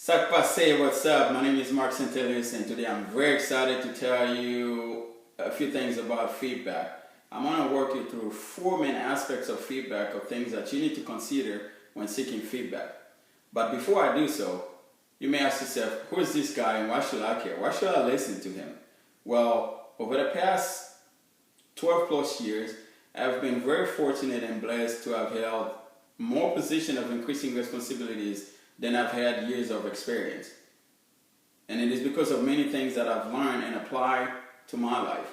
Say what's up? My name is Mark Centelius, and today I'm very excited to tell you a few things about feedback. I'm going to walk you through 4 main aspects of feedback, of things that you need to consider when seeking feedback. But before I do so, you may ask yourself, who is this guy and why should I care? Why should I listen to him? Well, over the past 12 plus years, I've been very fortunate and blessed to have held more position of increasing responsibilities than I've had years of experience. And it is because of many things that I've learned and applied to my life.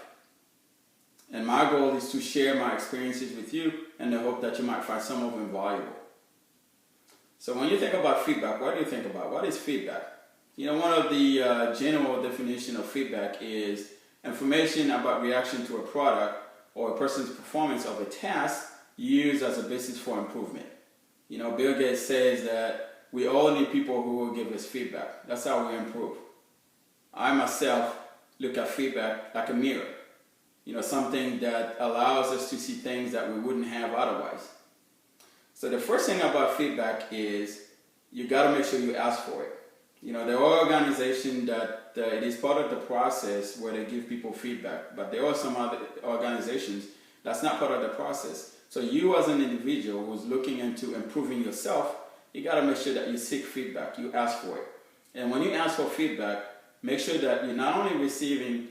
And my goal is to share my experiences with you in the hope that you might find some of them valuable. So when you think about feedback, what do you think about? What is feedback? You know, one of the general definition of feedback is information about reaction to a product or a person's performance of a task used as a basis for improvement. You know, Bill Gates says that we all need people who will give us feedback. That's how we improve. I myself look at feedback like a mirror. You know, something that allows us to see things that we wouldn't have otherwise. So the first thing about feedback is you got to make sure you ask for it. You know, there are organizations that it is part of the process where they give people feedback, but there are some other organizations that's not part of the process. So you as an individual who's looking into improving yourself, you got to make sure that you seek feedback, you ask for it. And when you ask for feedback, make sure that you're not only receiving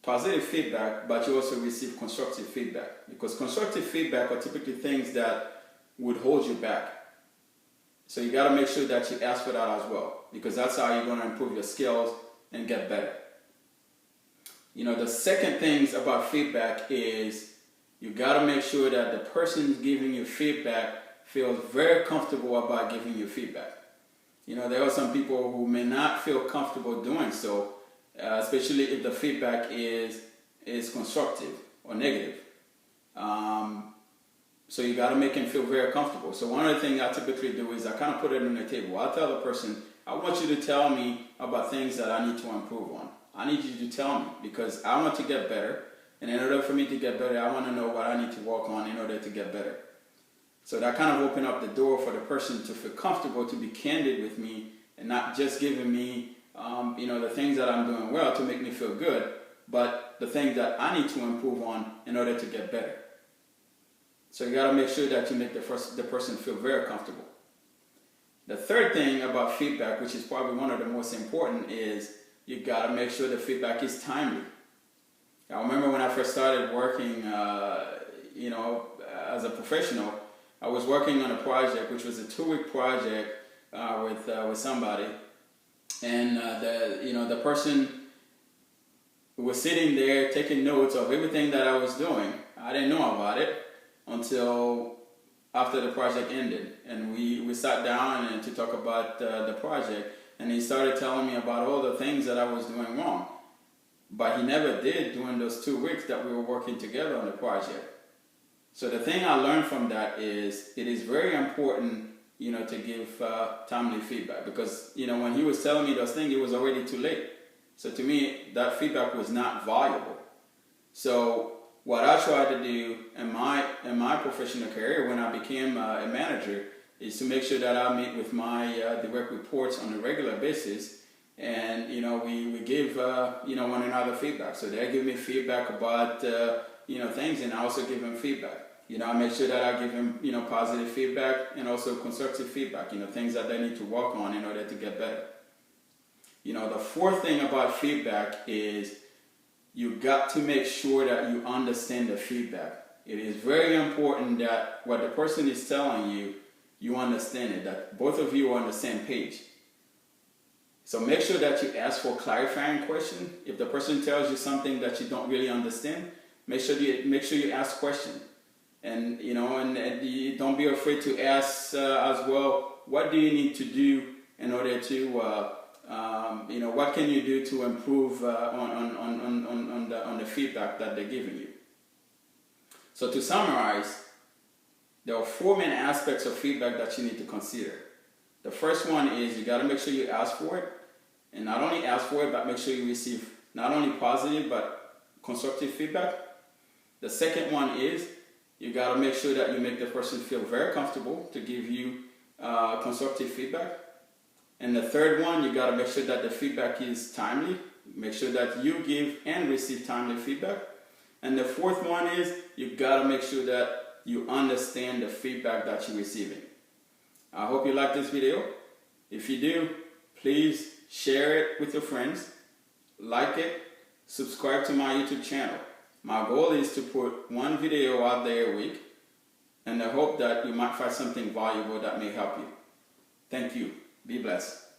positive feedback, but you also receive constructive feedback. Because constructive feedback are typically things that would hold you back. So you got to make sure that you ask for that as well, because that's how you're going to improve your skills and get better. You know, the second thing about feedback is you got to make sure that the person giving you feedback feels very comfortable about giving you feedback. You know, there are some people who may not feel comfortable doing so, especially if the feedback is constructive or negative. So you got to make them feel very comfortable. So one of the things I typically do is I kind of put it on the table. I tell the person, I want you to tell me about things that I need to improve on. I need you to tell me because I want to get better. And in order for me to get better, I want to know what I need to work on in order to get better. So that kind of opened up the door for the person to feel comfortable to be candid with me and not just giving me, the things that I'm doing well to make me feel good, but the things that I need to improve on in order to get better. So you got to make sure that you make the person feel very comfortable. The third thing about feedback, which is probably one of the most important, is you got to make sure the feedback is timely. I remember when I first started working, as a professional, I was working on a project which was a 2-week project with somebody, and the person was sitting there taking notes of everything that I was doing. I didn't know about it until after the project ended, and we sat down and to talk about the project, and he started telling me about all the things that I was doing wrong, but he never did during those 2 weeks that we were working together on the project. So the thing I learned from that is it is very important, to give timely feedback, because, when he was telling me those things, it was already too late. So to me, that feedback was not valuable. So what I tried to do in my professional career when I became a manager is to make sure that I meet with my direct reports on a regular basis, and we give one another feedback. So they give me feedback about things, and I also give them feedback. I make sure that I give them positive feedback and also constructive feedback. Things that they need to work on in order to get better. The fourth thing about feedback is you got to make sure that you understand the feedback. It is very important that what the person is telling you, you understand it, that both of you are on the same page. So make sure that you ask for clarifying questions. If the person tells you something that you don't really understand, make sure you ask questions. And you don't be afraid to ask as well, what do you need to do in order to what can you do to improve on the feedback that they're giving you? So to summarize, there are 4 main aspects of feedback that you need to consider. The first one is you got to make sure you ask for it, and not only ask for it, but make sure you receive not only positive but constructive feedback. The second one is you got to make sure that you make the person feel very comfortable to give you constructive feedback. And the third one, you got to make sure that the feedback is timely. Make sure that you give and receive timely feedback. And the fourth one is you got to make sure that you understand the feedback that you're receiving. I hope you like this video. If you do, please share it with your friends, like it, subscribe to my YouTube channel. My goal is to put one video out there a week, and I hope that you might find something valuable that may help you. Thank you. Be blessed.